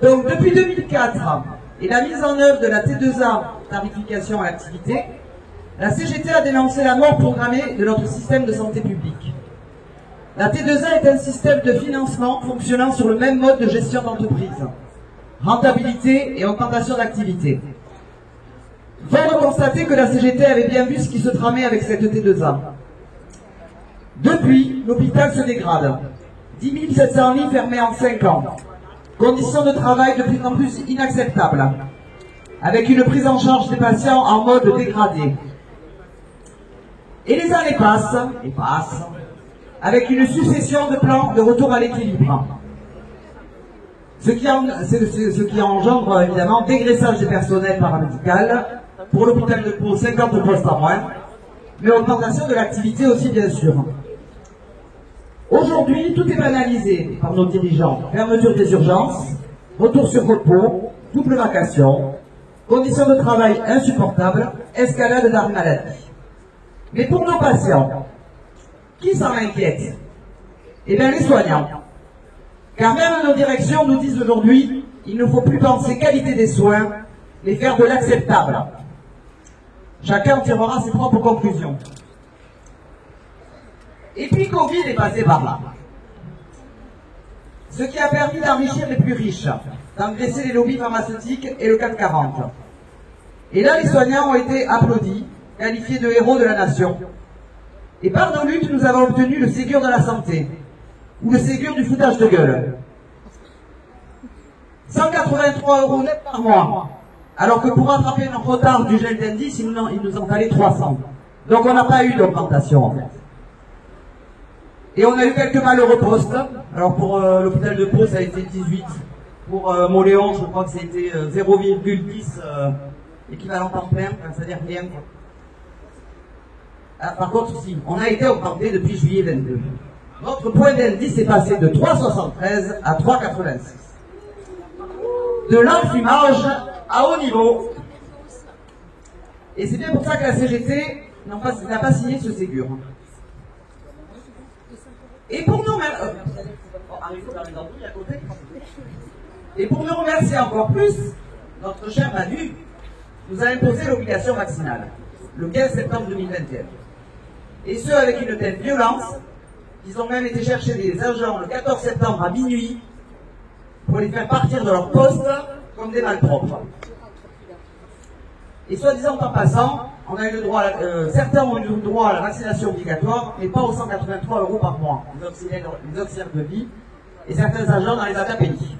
Donc depuis 2004 et la mise en œuvre de la T2A, tarification à l'activité, la CGT a dénoncé la mort programmée de notre système de santé publique. La T2A est un système de financement fonctionnant sur le même mode de gestion d'entreprise. Rentabilité et augmentation d'activité. Fort de constater que la CGT avait bien vu ce qui se tramait avec cette T2A. Depuis, l'hôpital se dégrade. 10 700 lits fermés en 5 ans. Conditions de travail de plus en plus inacceptables. Avec une prise en charge des patients en mode dégradé. Et les années passent, et passent, avec une succession de plans de retour à l'équilibre. Ce qui engendre évidemment dégraissage des personnels paramédical, pour l'hôpital de Pau 50 postes en moins, mais augmentation de l'activité aussi bien sûr. Aujourd'hui, tout est banalisé par nos dirigeants. Fermeture des urgences, retour sur repos, double vacation, conditions de travail insupportables, escalade d'arrêt maladie. Mais pour nos patients, qui s'en inquiète? Eh bien les soignants. Car même nos directions nous disent aujourd'hui, il ne faut plus penser qualité des soins, mais faire de l'acceptable. Chacun tirera ses propres conclusions. Et puis Covid est passé par là. Ce qui a permis d'enrichir les plus riches, d'engraisser les lobbies pharmaceutiques et le CAC 40. Et là, les soignants ont été applaudis, qualifiés de héros de la nation. Et par nos luttes, nous avons obtenu le Ségur de la santé, ou le Ségur du foutage de gueule. 183 € net par mois, alors que pour rattraper notre retard du gel d'indice, il nous en fallait 300. Donc on n'a pas eu d'augmentation en fait. Et on a eu quelques malheureux postes. Alors pour l'hôpital de Pau, ça a été 18. Pour Moléon, je crois que c'était 0,10 équivalent temps plein, c'est-à-dire rien. Ah, par contre, si, on a été augmenté depuis juillet 22. Notre point d'indice est passé de 3,73 à 3,86. De l'enfumage à haut niveau. Et c'est bien pour ça que la CGT n'a pas signé ce Ségur. Et pour nous remercier encore plus, notre cher Manu nous a imposé l'obligation vaccinale, le 15 septembre 2021. Et ce, avec une telle violence, qu'ils ont même été chercher des agents le 14 septembre à minuit pour les faire partir de leur poste comme des malpropres. Et soi-disant en passant, on a eu le droit, certains ont eu le droit à la vaccination obligatoire, mais pas aux 183 € par mois, les auxiliaires de vie, et certains agents dans les API.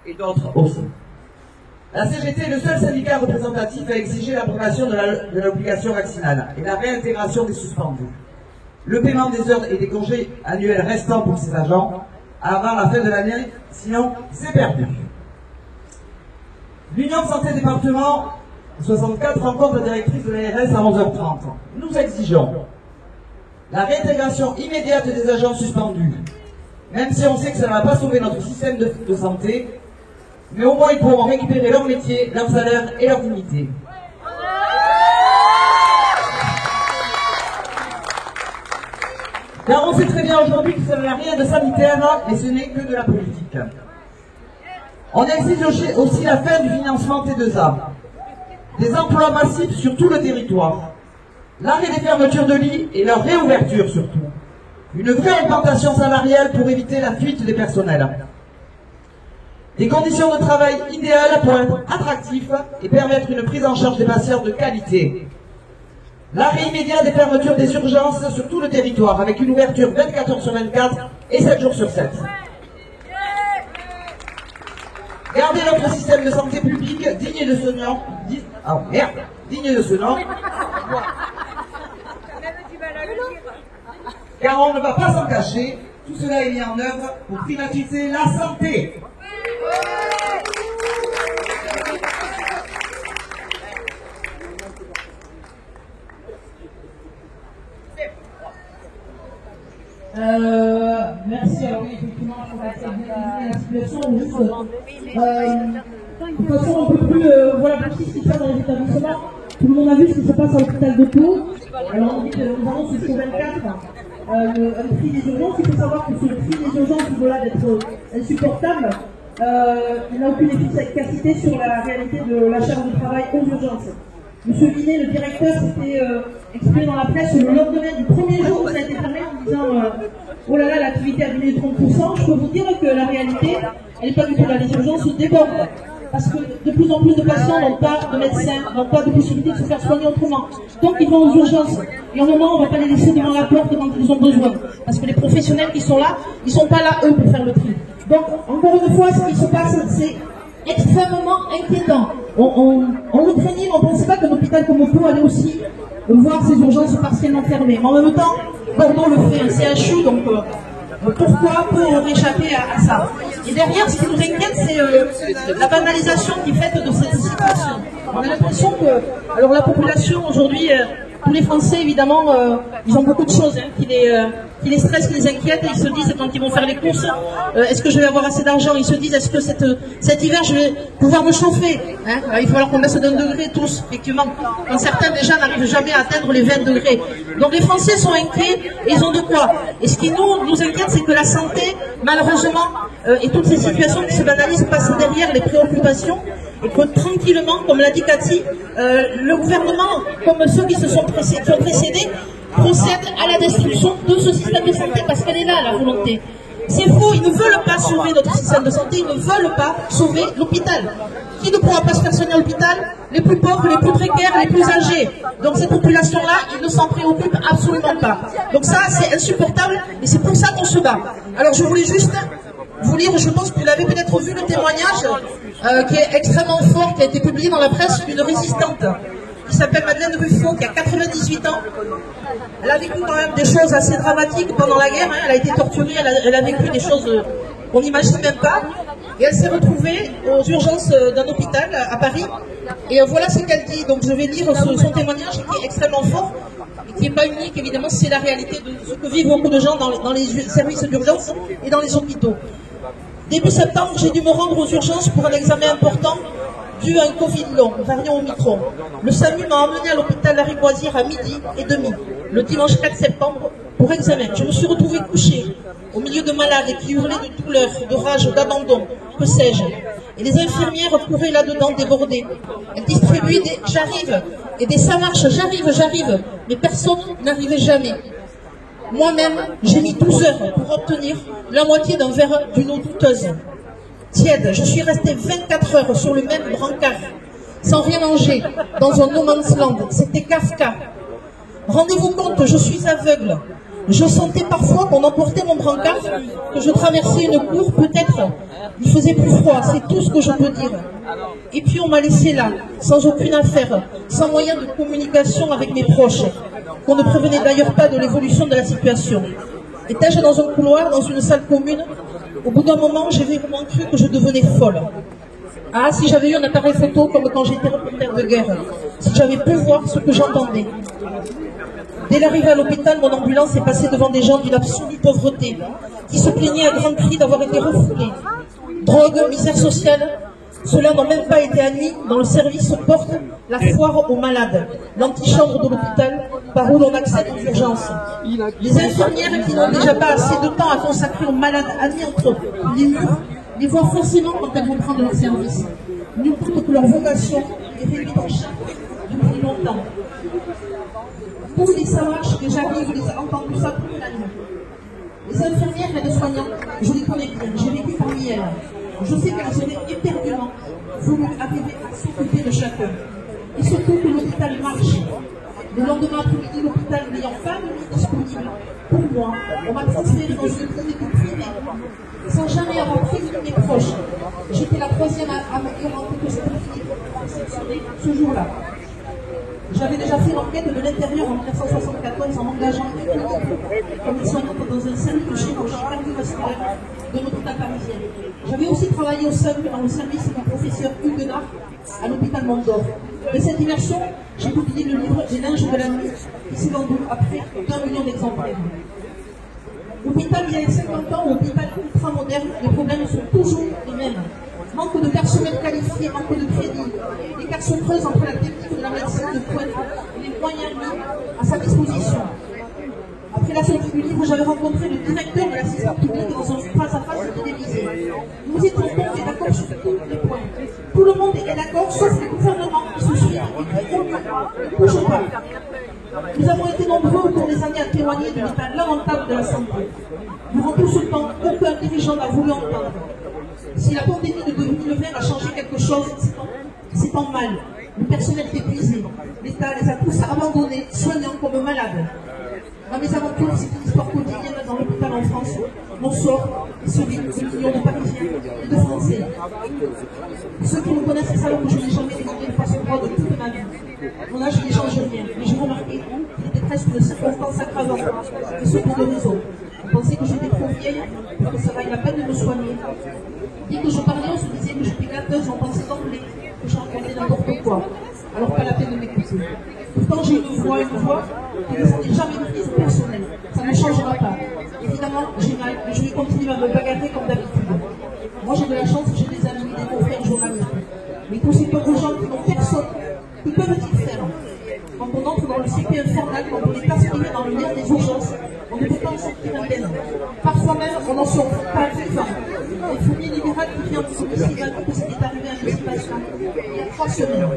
Et d'autres aussi. La CGT est le seul syndicat représentatif à exiger l'abrogation de l'obligation vaccinale et la réintégration des suspendus. Le paiement des heures et des congés annuels restants pour ces agents avant la fin de l'année, sinon c'est perdu. L'Union Santé Département 64 rencontre la directrice de l'ARS à 11h30. Nous exigeons la réintégration immédiate des agents suspendus, même si on sait que ça ne va pas sauver notre système de santé, mais au moins ils pourront récupérer leur métier, leur salaire et leur dignité. Car on sait très bien aujourd'hui que ça n'a rien de sanitaire, mais ce n'est que de la politique. On exige aussi la fin du financement T2A, des emplois massifs sur tout le territoire, l'arrêt des fermetures de lits et leur réouverture surtout, une vraie augmentation salariale pour éviter la fuite des personnels, des conditions de travail idéales pour être attractifs et permettre une prise en charge des patients de qualité, l'arrêt immédiat des fermetures des urgences sur tout le territoire avec une ouverture 24 heures sur 24 et 7 jours sur 7. Garder notre système de santé publique digne de ce nom. Digne de ce nom. Car on ne va pas s'en cacher, tout cela est mis en œuvre pour privatiser la santé. Merci. Alors oui, effectivement, je crois que ça a bien la situation. Juste, de toute façon, on ne peut plus voilà plus ce qui se passe dans les établissements. Tout le monde a vu ce qui se passe à l'hôpital de Pau. Alors on dit que nous avons jusqu'au 24 un prix des urgences. Il faut savoir que ce prix des urgences, voilà, d'être insupportable. il n'a aucune efficacité sur la réalité de la charge de travail aux urgences. Monsieur Vinet, le directeur, s'était exprimé dans la presse le lendemain du premier jour où ça a été fermé en disant oh là là, l'activité a diminué de 30%. Je peux vous dire que la réalité, elle n'est pas du tout là. Les urgences se débordent parce que de plus en plus de patients n'ont pas de médecins, n'ont pas de possibilité de se faire soigner autrement. Donc ils vont aux urgences. Et au moment, on ne va pas les laisser devant la porte quand ils ont besoin. Parce que les professionnels qui sont là, ils ne sont pas là, eux, pour faire le tri. Donc, encore une fois, ce qui se passe, c'est extrêmement inquiétant. On le craignait, mais on ne pensait pas qu'un hôpital comme Pau allait aussi voir ses urgences partiellement fermées. Mais en même temps, Bordeaux le fait, un CHU, donc pourquoi Pau aurait échappé à ça? Et derrière, ce qui nous inquiète, c'est la banalisation qui est faite de cette situation. On a l'impression que, alors la population aujourd'hui, tous les Français, évidemment, ils ont beaucoup de choses qui les stressent, qui les inquiètent. Ils se disent, quand ils vont faire les courses, est-ce que je vais avoir assez d'argent? Ils se disent, est-ce que cet hiver, je vais pouvoir me chauffer, hein? Il va falloir qu'on baisse d'un degré tous, effectivement. Quand certains, déjà, n'arrivent jamais à atteindre les 20 degrés. Donc les Français sont inquiets et ils ont de quoi. Et ce qui nous inquiète, c'est que la santé, malheureusement, et toutes ces situations qui se banalisent passent derrière les préoccupations. Et que tranquillement, comme l'a dit Cathy, le gouvernement, comme ceux qui ont précédé, procède à la destruction de ce système de santé parce qu'elle est là, la volonté. C'est faux, ils ne veulent pas sauver notre système de santé, ils ne veulent pas sauver l'hôpital. Qui ne pourra pas se faire soigner à l'hôpital? Les plus pauvres, les plus précaires, les plus âgés. Donc cette population-là, ils ne s'en préoccupent absolument pas. Donc ça, c'est insupportable et c'est pour ça qu'on se bat. Alors je voulais juste vous lire, je pense que vous l'avez peut-être vu, le témoignage qui est extrêmement fort, qui a été publié dans la presse d'une résistante qui s'appelle Madeleine Ruffo, qui a 98 ans. Elle a vécu quand même des choses assez dramatiques pendant la guerre, hein. Elle a été torturée, elle a vécu des choses qu'on n'imagine même pas. Et elle s'est retrouvée aux urgences d'un hôpital à Paris. Et voilà ce qu'elle dit. Donc je vais lire son témoignage qui est extrêmement fort, et qui n'est pas unique, évidemment, c'est la réalité de ce que vivent beaucoup de gens dans les services d'urgence et dans les hôpitaux. Début septembre, j'ai dû me rendre aux urgences pour un examen important dû à un Covid long, variant Omicron. Le SAMU m'a emmené à l'hôpital Lariboisière à 12h30, le dimanche 4 septembre, pour examen. Je me suis retrouvée couchée au milieu de malades qui hurlaient de douleur, de rage, d'abandon, que sais-je. Et les infirmières couraient là-dedans débordées. Elles distribuaient des « j'arrive » et des « ça marche, j'arrive », mais personne n'arrivait jamais. Moi-même, j'ai mis 12 heures pour obtenir la moitié d'un verre d'une eau douteuse. Tiède, je suis restée 24 heures sur le même brancard, sans rien manger, dans un no man's land. C'était Kafka. Rendez-vous compte, je suis aveugle. Je sentais parfois qu'on emportait mon brancard, que je traversais une cour, peut-être. Il faisait plus froid, c'est tout ce que je peux dire. Et puis on m'a laissé là, sans aucune affaire, sans moyen de communication avec mes proches, qu'on ne prévenait d'ailleurs pas de l'évolution de la situation. Étais-je dans un couloir, dans une salle commune? Au bout d'un moment, j'ai vraiment cru que je devenais folle. Ah, si j'avais eu un appareil photo comme quand j'étais reporter de guerre, si j'avais pu voir ce que j'entendais. Dès l'arrivée à l'hôpital, mon ambulance est passée devant des gens d'une absolue pauvreté, qui se plaignaient à grands cris d'avoir été refoulés. Drogue, misère sociale, cela n'a même pas été admis. Dans le service porte la foire aux malades, l'antichambre de l'hôpital, par où l'on accède aux urgences. Les infirmières qui n'ont déjà pas assez de temps à consacrer aux malades admis entre les murs, les voient forcément quand elles vont prendre leur service. Nous que leur vocation est réduite en chair depuis longtemps. Tous les ça marche que j'arrive, je les ai entendus ça toute la nuit. Les infirmières et les soignants, je les connais bien, j'ai vécu parmi elles. Je sais qu'elles auraient éperdument voulu arriver à s'occuper de chacun. Et surtout que l'hôpital marche. Le lendemain après-midi, l'hôpital n'ayant pas de lit disponible pour moi, on m'a transféré dans une clinique privée, sans jamais avoir prévenu mes proches. J'étais la troisième à me garantir que cette clinique fonctionnerait ce jour-là. J'avais déjà fait l'enquête de l'intérieur en 1974 en m'engageant comme soignante dans un service de chirurgie cardiovasculaire de l'hôpital parisien. J'avais aussi travaillé au SAMU dans le service du professeur Huguenard à l'hôpital Mondor. De cette immersion, j'ai publié le livre Les linges de la nuit qui s'est vendu à près d'1 million d'exemplaires. L'hôpital il y a 50 ans, l'hôpital ultra-moderne, les problèmes sont toujours les mêmes. Manque de personnel qualifié, manque de crédit. L'écart se creuse entre la technique de la médecine de pointe et les moyens mis à sa disposition. Après la sortie du livre, j'avais rencontré le directeur de l'assistance publique dans un face-à-face télévisé. Nous étions convaincus touche pas. Nous avons été nombreux au cours des années à témoigner de l'état lamentable de la santé. Durant tout ce temps, aucun dirigeant n'a voulu entendre. Si la pandémie de 2020 a changé quelque chose, c'est en mal. Le personnel est épuisé. L'État les a tous abandonnés, soignants comme malades. Dans mes aventures, c'est une histoire quotidienne dans l'hôpital en France. Mon sort est celui de millions de Parisiens et de Français. Ceux qui me connaissent savent que je n'ai jamais demandé de face droit de toute ma vie. Mon âge n'y change rien, mais j'ai remarqué qu'il était presque une circonstance aggravante que ce pour de raison. Je pensais que j'étais trop vieille pour que ça vaille la peine de me soigner. Dès que je parlais, on se disait que j'étais gâteuse, on pensait d'emblée que je racontais n'importe quoi. Alors pas la peine de m'écouter. Pourtant j'ai une voix qui ne s'en est jamais prise au personnel. Ça ne changera pas. Évidemment, j'ai mal, mais je vais continuer à me bagarrer comme d'habitude. Moi j'ai de la chance, j'ai des amis, des confrères journalistes. Mais tous ces pauvres gens qui n'ont personne, que peuvent-ils faire? Quand on entre dans le CP infernal, quand on est aspiré dans le nerf des urgences, on ne peut pas en sortir indemne. Parfois même, on n'en sort pas vivant. Les fourmis libérales qui viennent du domicile que c'était arrivé à mes patients il y a 3 semaines.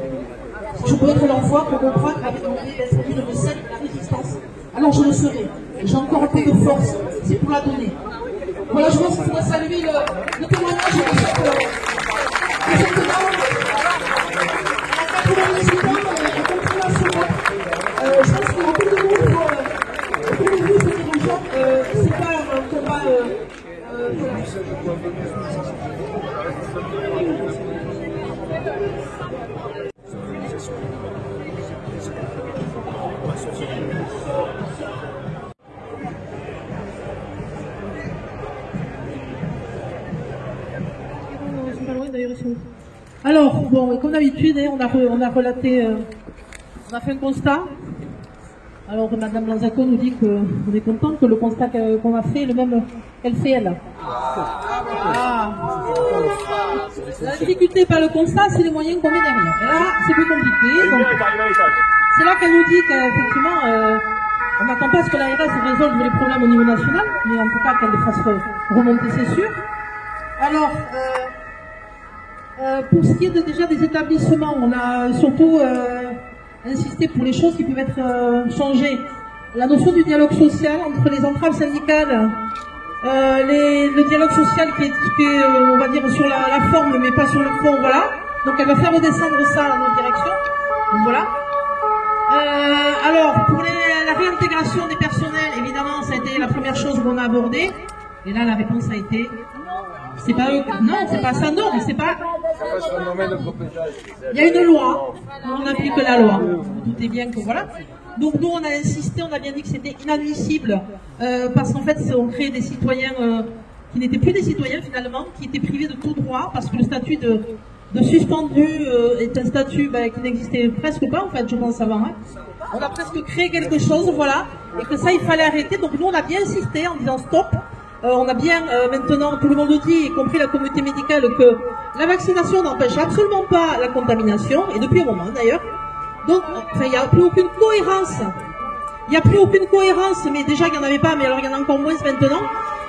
Je peux être leur voix pour comprendre avec mon idée d'être une de celles de la résistance. Alors je le serai. J'ai encore un peu de force, c'est pour la donner. Voilà, je pense qu'il faudrait saluer le témoignage de cette dame. À 98 ans, elle continue à se battre. Je pense qu'il y a beaucoup de monde pour nous, ces dirigeants. C'est pas un combat. Alors, bon, comme d'habitude, on a relaté, on a fait un constat. Alors, Madame Lanzaco nous dit qu'on est content que le constat qu'on a fait est le même qu'elle fait elle. Ah. La difficulté par le constat, c'est les moyens qu'on met derrière. Et là, c'est plus compliqué. Donc, c'est là qu'elle nous dit qu'effectivement, on n'attend pas à ce que l'ARS résolve les problèmes au niveau national, mais en tout cas qu'elle les fasse remonter, c'est sûr. Alors, pour ce qui est déjà des établissements, on a surtout insisté pour les choses qui peuvent être changées. La notion du dialogue social entre les entraves syndicales, le dialogue social qui est on va dire, sur la forme, mais pas sur le fond, voilà. Donc elle va faire redescendre ça dans notre direction. Donc voilà. Alors, pour la réintégration des personnels, évidemment, ça a été la première chose qu'on a abordée. Et là, la réponse a été... C'est pas eux. Non, c'est pas ça, non, mais c'est pas... Il y a une loi, on applique la loi. Vous vous doutez bien que voilà. Donc nous, on a insisté, on a bien dit que c'était inadmissible, parce qu'en fait, on crée des citoyens qui n'étaient plus des citoyens finalement, qui étaient privés de tout droit, parce que le statut de suspendu est un statut qui n'existait presque pas, en fait, je pense avant. Hein. On a presque créé quelque chose, voilà, et que ça, il fallait arrêter. Donc nous, on a bien insisté en disant stop. On a bien, maintenant, tout le monde dit, y compris la communauté médicale, que la vaccination n'empêche absolument pas la contamination, et depuis un moment d'ailleurs. Donc, il n'y a plus aucune cohérence. Il n'y a plus aucune cohérence, mais déjà il n'y en avait pas, mais alors il y en a encore moins maintenant.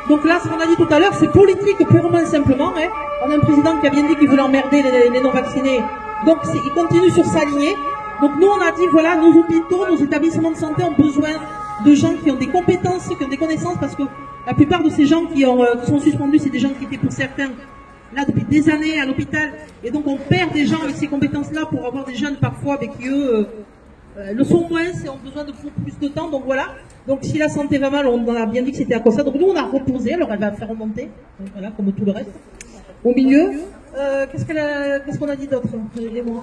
Donc là, ce qu'on a dit tout à l'heure, c'est politique purement simplement. Hein. On a un président qui a bien dit qu'il voulait emmerder les non-vaccinés. Donc il continue sur sa lignée. Donc nous, on a dit, voilà, nos hôpitaux, nos établissements de santé ont besoin de gens qui ont des compétences, qui ont des connaissances, parce que la plupart de ces gens qui sont suspendus, c'est des gens qui étaient pour certains là depuis des années à l'hôpital. Et donc on perd des gens avec ces compétences-là pour avoir des jeunes parfois qui eux le sont moins et ont besoin de plus de temps. Donc voilà. Donc si la santé va mal, on a bien dit que c'était à cause de ça. Donc nous on a reposé, alors elle va faire remonter, donc, voilà, comme tout le reste. Au milieu, qu'est-ce qu'on a dit d'autre? Les mots.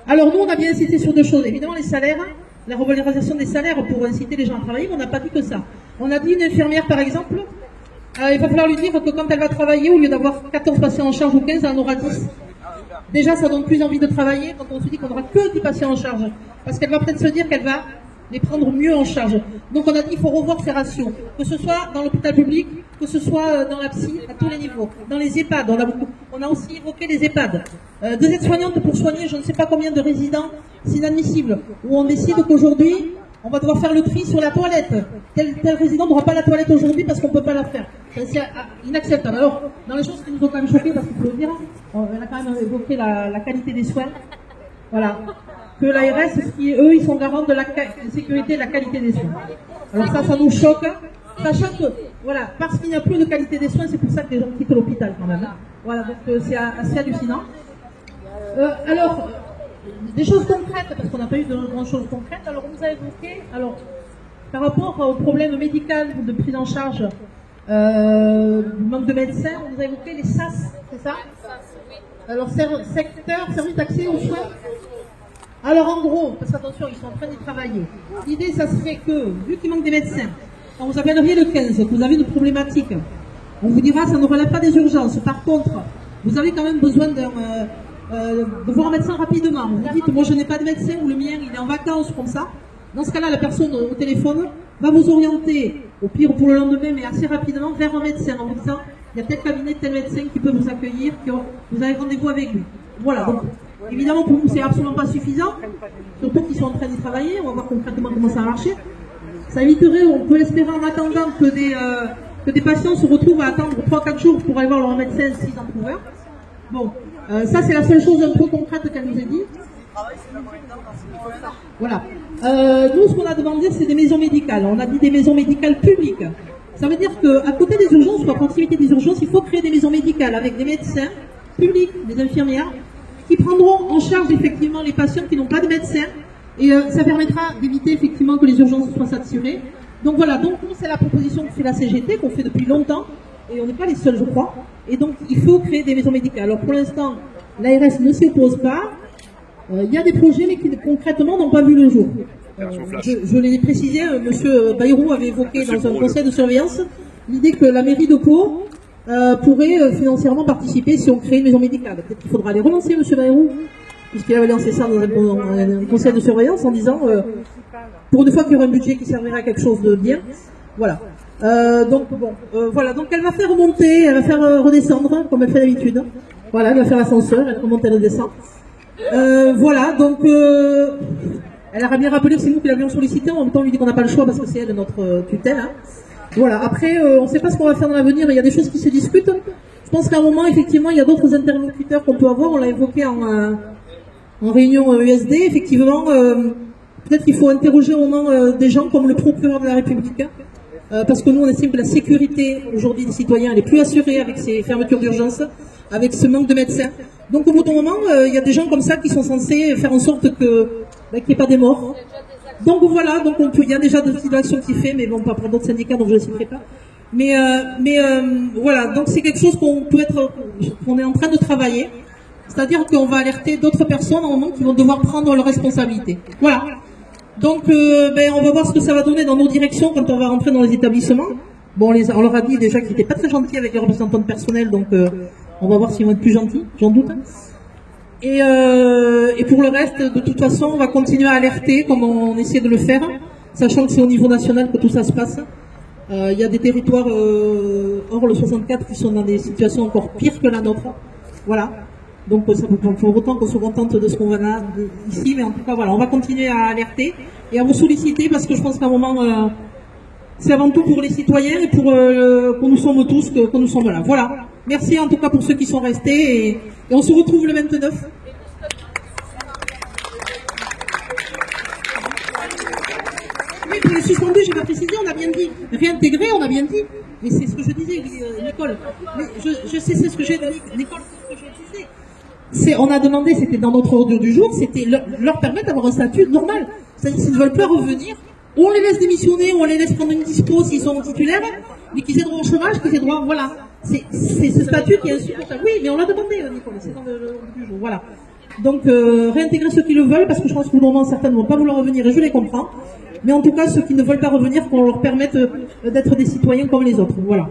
Alors nous on a bien insisté sur 2 choses. Évidemment les salaires. La revalorisation des salaires pour inciter les gens à travailler, mais on n'a pas dit que ça. On a dit une infirmière, par exemple, il va falloir lui dire que quand elle va travailler, au lieu d'avoir 14 patients en charge ou 15, elle en aura 10. Déjà, ça donne plus envie de travailler quand on se dit qu'on n'aura que 10 patients en charge. Parce qu'elle va peut-être se dire qu'elle va les prendre mieux en charge. Donc on a dit qu'il faut revoir ces ratios. Que ce soit dans l'hôpital public, que ce soit dans la psy, à tous les niveaux. Dans les EHPAD, on a aussi évoqué les EHPAD. 2 aides-soignantes pour soigner je ne sais pas combien de résidents, c'est inadmissible. Où on décide qu'aujourd'hui, on va devoir faire le tri sur la toilette. Tel résident n'aura pas la toilette aujourd'hui parce qu'on ne peut pas la faire. C'est inacceptable. Alors, dans les choses qui nous ont quand même choqués, parce qu'il faut le dire, on a quand même évoqué la qualité des soins. Voilà. Que l'ARS, eux, ils sont garants de la sécurité et de la qualité des soins. Alors ça nous choque, sachant que, voilà, parce qu'il n'y a plus de qualité des soins, c'est pour ça que les gens quittent l'hôpital quand même. Hein. Voilà, donc c'est assez hallucinant. Alors, des choses concrètes, parce qu'on n'a pas eu de grandes choses concrètes. Alors, on nous a évoqué, alors, par rapport au problème médical de prise en charge du manque de médecins, on nous a évoqué les SAS, c'est ça? Alors, secteur, service d'accès aux soins. Alors, en gros, parce qu'attention, ils sont en train d'y travailler. L'idée, ça serait que, vu qu'il manque des médecins, quand vous appelleriez le 15, que vous avez une problématique, on vous dira, ça ne relève pas des urgences. Par contre, vous avez quand même besoin de voir un médecin rapidement. Vous dites, moi je n'ai pas de médecin, ou le mien il est en vacances, comme ça. Dans ce cas-là, la personne au téléphone va vous orienter, au pire pour le lendemain, mais assez rapidement, vers un médecin, en vous disant, il y a tel cabinet, tel médecin qui peut vous accueillir, vous avez rendez-vous avec lui. Voilà, donc évidemment pour nous c'est absolument pas suffisant, surtout qu'ils sont en train d'y travailler, on va voir concrètement comment ça va marcher. Ça éviterait, on peut espérer en attendant que des patients se retrouvent à attendre 3-4 jours pour aller voir leur médecin s'ils en trouvent un. Bon, ça c'est la seule chose un peu concrète qu'elle nous a dit. Voilà. Nous, ce qu'on a demandé, c'est des maisons médicales. On a dit des maisons médicales publiques. Ça veut dire qu'à côté des urgences, ou à proximité des urgences, il faut créer des maisons médicales avec des médecins publics, des infirmières, qui prendront en charge effectivement les patients qui n'ont pas de médecin. Et ça permettra d'éviter effectivement que les urgences soient saturées. Donc voilà, donc c'est la proposition que fait la CGT, qu'on fait depuis longtemps, et on n'est pas les seuls, je crois. Et donc il faut créer des maisons médicales. Alors pour l'instant, l'ARS ne s'y oppose pas. Il y a des projets, mais qui concrètement n'ont pas vu le jour. Je l'ai précisé, M. Bayrou avait évoqué dans un conseil de surveillance l'idée que la mairie de Pau pourrait financièrement participer si on crée une maison médicale. Peut-être qu'il faudra les relancer, M. Bayrou, puisqu'il avait lancé ça dans un conseil de surveillance en disant, pour une fois qu'il y aura un budget qui servira à quelque chose de bien, voilà. Donc bon, voilà, donc elle va faire remonter, elle va faire redescendre, comme elle fait d'habitude. Voilà, elle va faire l'ascenseur, elle remonte, elle redescend. Voilà, donc elle a bien rappelé que c'est nous qui l'avions sollicité, en même temps on lui dit qu'on n'a pas le choix parce que c'est elle notre tutelle. Hein. Voilà, après on ne sait pas ce qu'on va faire dans l'avenir, il y a des choses qui se discutent. Je pense qu'à un moment, effectivement, il y a d'autres interlocuteurs qu'on peut avoir, on l'a évoqué en réunion USD, effectivement, peut-être qu'il faut interroger au moment des gens comme le procureur de la République, parce que nous on estime que la sécurité aujourd'hui des citoyens elle est plus assurée avec ces fermetures d'urgence, avec ce manque de médecins. Donc au bout d'un moment, il y a des gens comme ça qui sont censés faire en sorte que qu'il n'y ait pas des morts. Donc voilà, donc il y a déjà des petites actions qui fait, mais bon, pas pour d'autres syndicats, donc je ne les citerai pas. Mais voilà, donc c'est quelque chose qu'on est en train de travailler. C'est-à-dire qu'on va alerter d'autres personnes au moment qui vont devoir prendre leurs responsabilités. Voilà. Donc on va voir ce que ça va donner dans nos directions quand on va rentrer dans les établissements. Bon, on leur a dit déjà qu'ils n'étaient pas très gentils avec les représentants de personnel, donc on va voir s'ils vont être plus gentils, j'en doute. Et pour le reste, de toute façon, on va continuer à alerter comme on essaie de le faire, sachant que c'est au niveau national que tout ça se passe. Il y a des territoires hors le 64 qui sont dans des situations encore pires que la nôtre. Voilà. Donc ça faut autant qu'on se contente de ce qu'on a ici, mais en tout cas voilà, on va continuer à alerter et à vous solliciter parce que je pense qu'à un moment c'est avant tout pour les citoyens et pour que nous sommes tous, que nous sommes là. Voilà. Merci en tout cas pour ceux qui sont restés et on se retrouve le 29. Oui, pour les suspendus, j'ai pas précisé, on a bien dit. Réintégrer, on a bien dit. Mais c'est ce que je disais, Nicole. Mais je sais, c'est ce que j'ai dit, Nicole, c'est ce que je disais. On a demandé, c'était dans notre ordre du jour, c'était leur permettre d'avoir un statut normal. C'est-à-dire s'ils ne veulent pas revenir, on les laisse démissionner, on les laisse prendre une dispo s'ils sont titulaires, mais qu'ils aient droit au chômage, qu'ils aient droit, voilà. C'est ce statut qui est insupportable. Oui, mais on l'a demandé, Nicole, c'est dans l'ordre du jour, voilà. Donc, réintégrer ceux qui le veulent, parce que je pense que normalement, certains ne vont pas vouloir revenir, et je les comprends. Mais en tout cas, ceux qui ne veulent pas revenir, qu'on leur permette d'être des citoyens comme les autres, voilà.